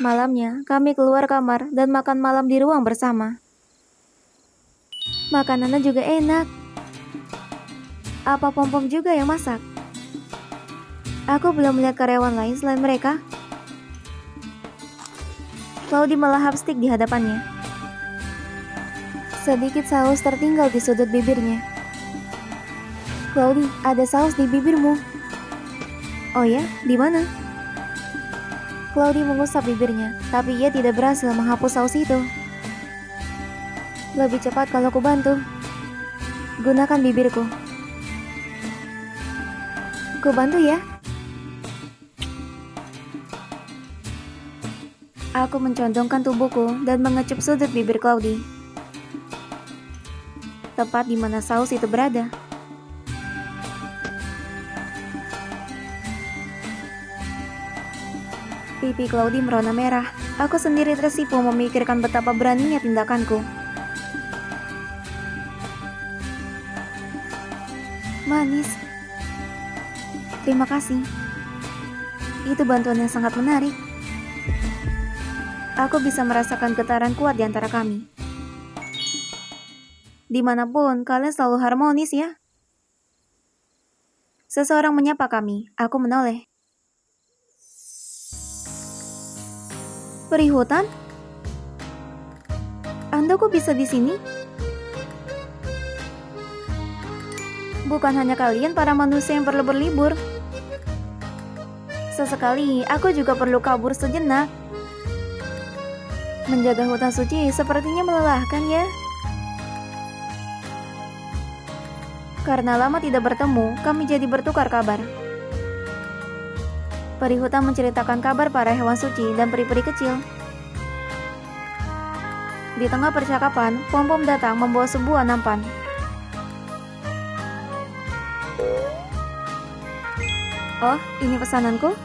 Malamnya, kami keluar kamar dan makan malam di ruang bersama. Makanannya juga enak. Apa Pom-Pom juga yang masak? Aku belum melihat karyawan lain selain mereka. Claudie melahap stik di hadapannya. Sedikit saus tertinggal di sudut bibirnya. Claudie, ada saus di bibirmu. Oh ya, di mana? Claudie mengusap bibirnya, tapi ia tidak berhasil menghapus saus itu. Lebih cepat kalau ku bantu. Gunakan bibirku. Ku bantu ya. Aku mencondongkan tubuhku dan mengecup sudut bibir Claudie. Tepat di mana saus itu berada. Pipi Claudie merona merah. Aku sendiri tersipu memikirkan betapa beraninya tindakanku. Manis. Terima kasih. Itu bantuan yang sangat menarik. Aku bisa merasakan getaran kuat di antara kami. Dimanapun, kalian selalu harmonis ya. Seseorang menyapa kami. Aku menoleh. Perihutan? Anda kok bisa di sini? Bukan hanya kalian para manusia yang perlu berlibur. Sesekali, aku juga perlu kabur sejenak. Menjaga hutan suci sepertinya melelahkan ya. Karena lama tidak bertemu, kami jadi bertukar kabar. Perihutan menceritakan kabar para hewan suci dan peri-peri kecil. Di tengah percakapan, Pom-Pom datang membawa sebuah nampan. Oh, ini pesananku?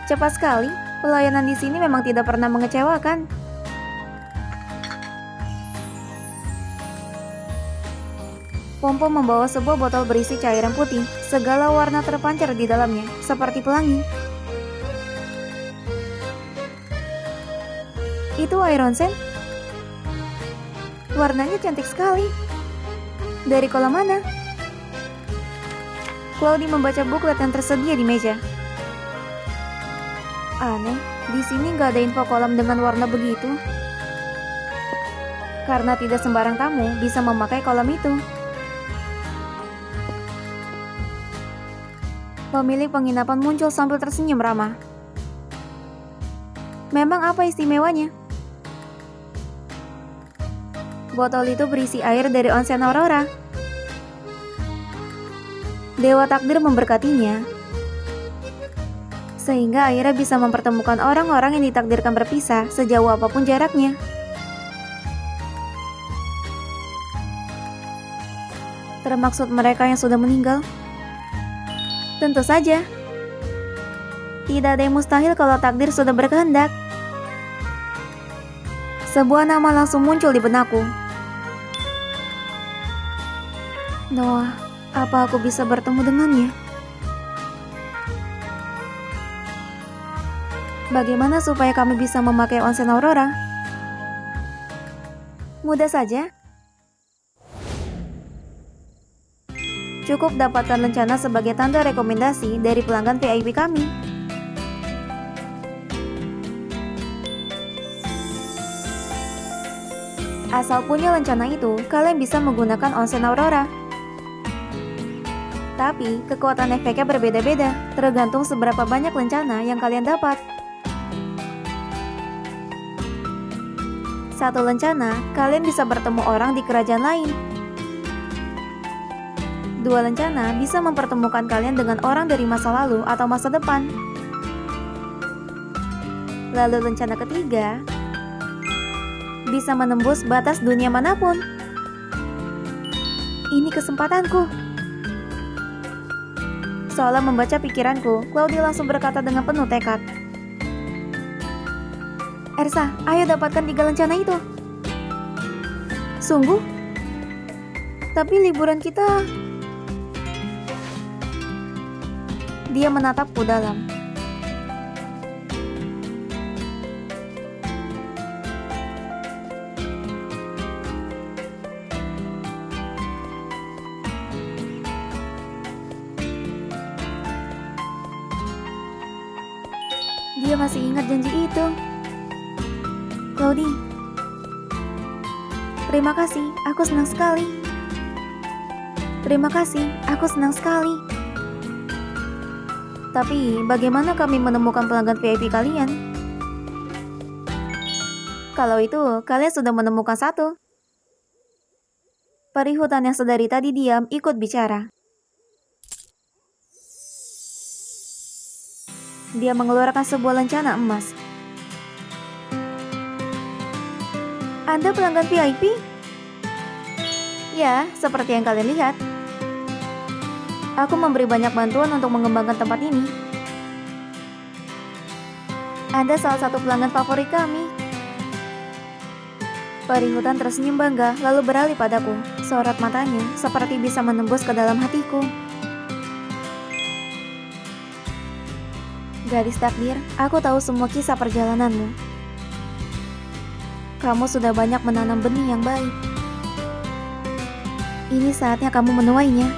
Cepat sekali, pelayanan di sini memang tidak pernah mengecewakan. Pom-Pom membawa sebuah botol berisi cairan putih, segala warna terpancar di dalamnya, seperti pelangi. Itu air onsen? Warnanya cantik sekali. Dari kolam mana? Claudie membaca buklet yang tersedia di meja. Aneh, di sini nggak ada info kolam dengan warna begitu. Karena tidak sembarang tamu bisa memakai kolam itu. Pemilik penginapan muncul sambil tersenyum ramah. Memang apa istimewanya? Botol itu berisi air dari onsen Aurora. Dewa takdir memberkatinya, sehingga akhirnya bisa mempertemukan orang-orang yang ditakdirkan berpisah sejauh apapun jaraknya. Termaksud mereka yang sudah meninggal? Tentu saja. Tidak ada yang mustahil kalau takdir sudah berkehendak. Sebuah nama langsung muncul di benakku. Noah, apa aku bisa bertemu dengannya? Bagaimana supaya kami bisa memakai onsen Aurora? Mudah saja. Cukup dapatkan lencana sebagai tanda rekomendasi dari pelanggan VIP kami. Asal punya lencana itu, kalian bisa menggunakan onsen Aurora. Tapi, kekuatan efeknya berbeda-beda, tergantung seberapa banyak lencana yang kalian dapat. Satu lencana, kalian bisa bertemu orang di kerajaan lain. Dua lencana bisa mempertemukan kalian dengan orang dari masa lalu atau masa depan. Lalu lencana ketiga, bisa menembus batas dunia manapun. Ini kesempatanku. Seolah membaca pikiranku, Claudie langsung berkata dengan penuh tekad. Ersa, ayo dapatkan 3 lencana itu. Sungguh? Tapi liburan kita... Dia menatapku dalam. Dia masih ingat janji itu. Claudie, terima kasih, aku senang sekali. Terima kasih, aku senang sekali. Tapi, bagaimana kami menemukan pelanggan VIP kalian? Kalau itu, kalian sudah menemukan satu. Peri hutan yang sedari tadi diam ikut bicara. Dia mengeluarkan sebuah lencana emas. Anda pelanggan VIP? Ya, seperti yang kalian lihat. Aku memberi banyak bantuan untuk mengembangkan tempat ini. Anda salah satu pelanggan favorit kami. Peri hutan tersenyum bangga lalu beralih padaku. Sorot matanya seperti bisa menembus ke dalam hatiku. Gadis takdir, aku tahu semua kisah perjalananmu. Kamu sudah banyak menanam benih yang baik. Ini saatnya kamu menuainya.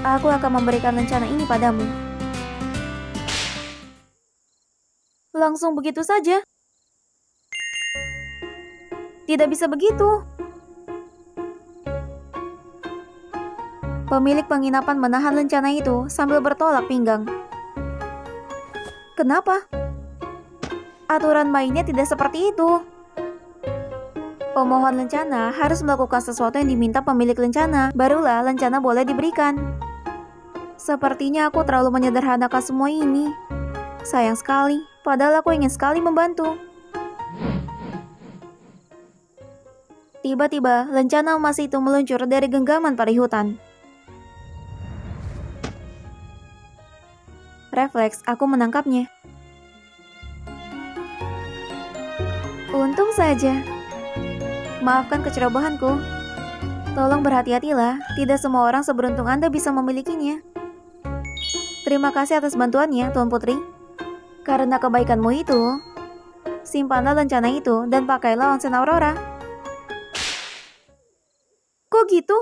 Aku akan memberikan lencana ini padamu. Langsung begitu saja? Tidak bisa begitu. Pemilik penginapan menahan lencana itu sambil bertolak pinggang. Kenapa? Aturan mainnya tidak seperti itu. Pemohon lencana harus melakukan sesuatu yang diminta pemilik lencana, barulah lencana boleh diberikan. Sepertinya aku terlalu menyederhanakan semua ini. Sayang sekali, padahal aku ingin sekali membantu. Tiba-tiba, lencana emas itu meluncur dari genggaman peri hutan. Refleks, aku menangkapnya. Untung saja. Maafkan kecerobohanku. Tolong berhati-hatilah, tidak semua orang seberuntung Anda bisa memilikinya. Terima kasih atas bantuannya, Tuan Putri. Karena kebaikanmu itu, simpanlah lencana itu dan pakailah onsen Aurora. Kok gitu?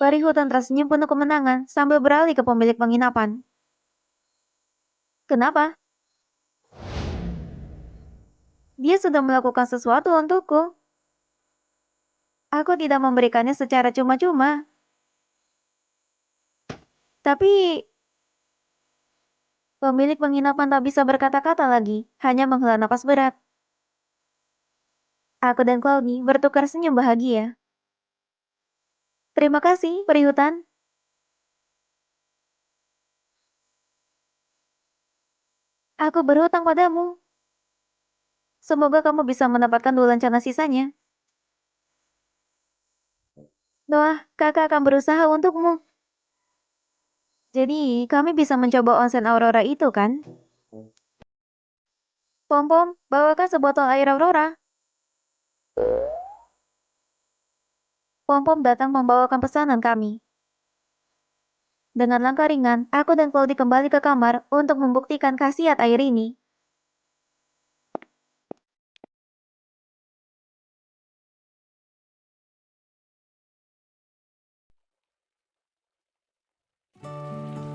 Peri hutan tersenyum penuh kemenangan sambil beralih ke pemilik penginapan. Kenapa? Dia sudah melakukan sesuatu untukku. Aku tidak memberikannya secara cuma-cuma. Tapi, pemilik penginapan tak bisa berkata-kata lagi, hanya menghela napas berat. Aku dan Claudie bertukar senyum bahagia. Terima kasih, peri hutan. Aku berhutang padamu. Semoga kamu bisa mendapatkan 2 lencana sisanya. Doa, kakak akan berusaha untukmu. Jadi, kami bisa mencoba onsen Aurora itu kan? Pom-pom, bawakan sebotol air Aurora. Pom-pom datang membawakan pesanan kami. Dengan langkah ringan, aku dan Claudie kembali ke kamar untuk membuktikan khasiat air ini.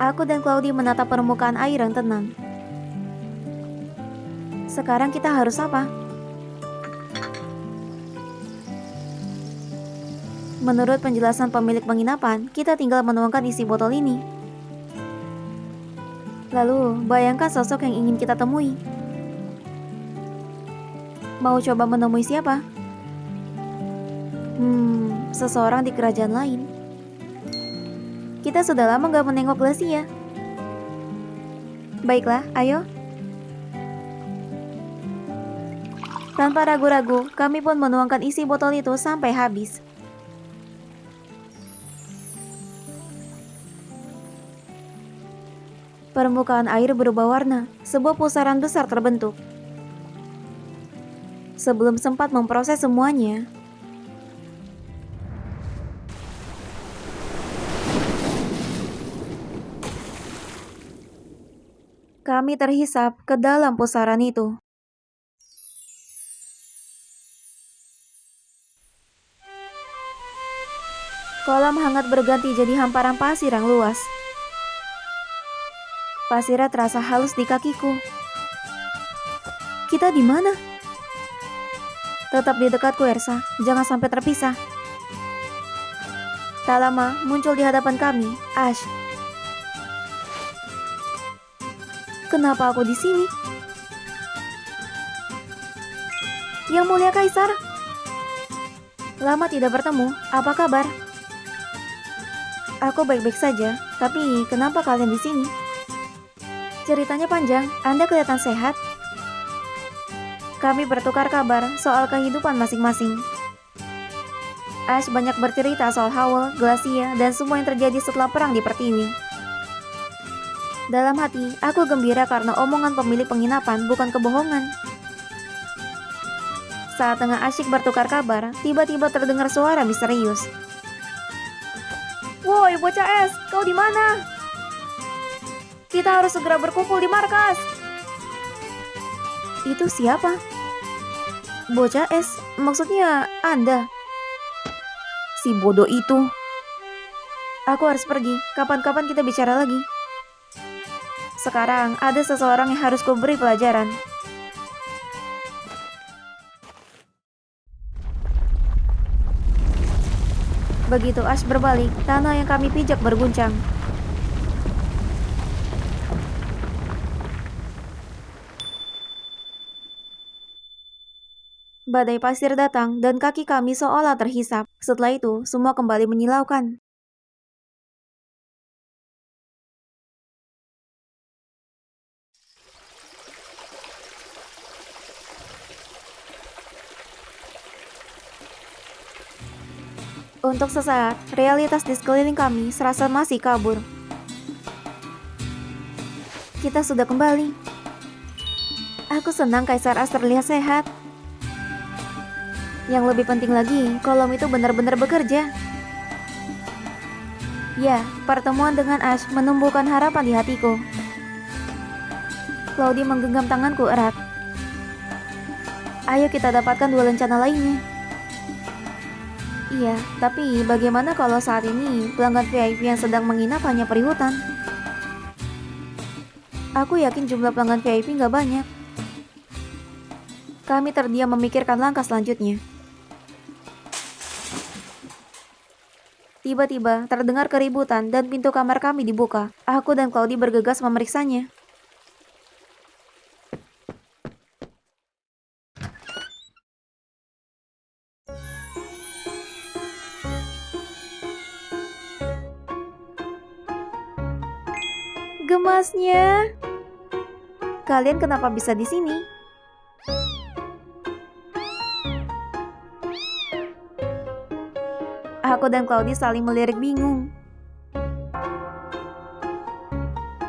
Aku dan Claudie menatap permukaan air yang tenang. Sekarang kita harus apa? Menurut penjelasan pemilik penginapan, kita tinggal menuangkan isi botol ini. Lalu, bayangkan sosok yang ingin kita temui. Mau coba menemui siapa? Seseorang di kerajaan lain. Kita sudah lama gak menengok Glacia. Baiklah, ayo. Tanpa ragu-ragu, kami pun menuangkan isi botol itu sampai habis. Permukaan air berubah warna, sebuah pusaran besar terbentuk. Sebelum sempat memproses semuanya, kami terhisap ke dalam pusaran itu. Kolam hangat berganti jadi hamparan pasir yang luas. Pasirnya terasa halus di kakiku. Kita di mana? Tetap di dekatku, Ersa. Jangan sampai terpisah. Tak lama, muncul di hadapan kami, Ash. Kenapa aku di sini? Yang Mulia Kaisar. Lama tidak bertemu, apa kabar? Aku baik-baik saja, tapi kenapa kalian di sini? Ceritanya panjang, Anda kelihatan sehat. Kami bertukar kabar soal kehidupan masing-masing. Ash banyak bercerita soal Howl, Glacia, dan semua yang terjadi setelah perang di Pertiwi. Dalam hati, aku gembira karena omongan pemilik penginapan bukan kebohongan. Saat tengah asyik bertukar kabar, tiba-tiba terdengar suara misterius. Woi, bocah es, kau di mana? Kita harus segera berkumpul di markas. Itu siapa? Bocah es, maksudnya Anda? Si bodoh itu. Aku harus pergi, kapan-kapan kita bicara lagi. Sekarang ada seseorang yang harus kuberi pelajaran. Begitu Ash berbalik, tanah yang kami pijak berguncang. Badai pasir datang dan kaki kami seolah terhisap. Setelah itu, semua kembali menyilaukan. Untuk sesaat, realitas di sekeliling kami serasa masih kabur. Kita sudah kembali. Aku senang Kaisar Ash terlihat sehat. Yang lebih penting lagi, kolom itu benar-benar bekerja. Ya, pertemuan dengan Ash menumbuhkan harapan di hatiku. Claudie menggenggam tanganku erat. Ayo kita dapatkan 2 lencana lainnya. Iya, tapi bagaimana kalau saat ini pelanggan VIP yang sedang menginap hanya perihutan? Aku yakin jumlah pelanggan VIP nggak banyak. Kami terdiam memikirkan langkah selanjutnya. Tiba-tiba terdengar keributan dan pintu kamar kami dibuka. Aku dan Claudie bergegas memeriksanya. Gemasnya. Kalian kenapa bisa di sini? Aku dan Claudie saling melirik bingung.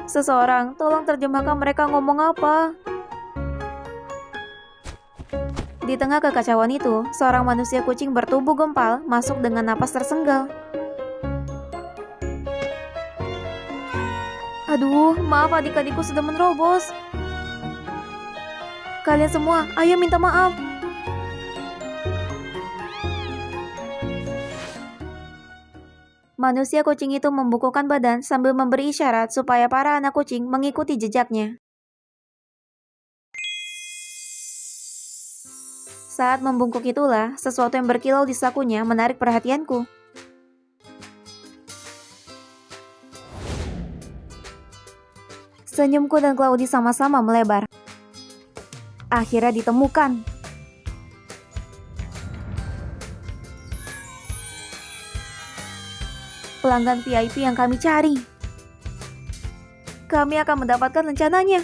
Seseorang, tolong terjemahkan mereka ngomong apa. Di tengah kekacauan itu, seorang manusia kucing bertubuh gempal masuk dengan napas tersenggal. Aduh, maaf adik-adikku sudah menerobos. Kalian semua, ayo minta maaf. Manusia kucing itu membukukan badan sambil memberi isyarat supaya para anak kucing mengikuti jejaknya. Saat membungkuk itulah, sesuatu yang berkilau di sakunya menarik perhatianku. Senyumku dan Claudie sama-sama melebar. Akhirnya ditemukan. Pelanggan VIP yang kami cari. Kami akan mendapatkan rencananya.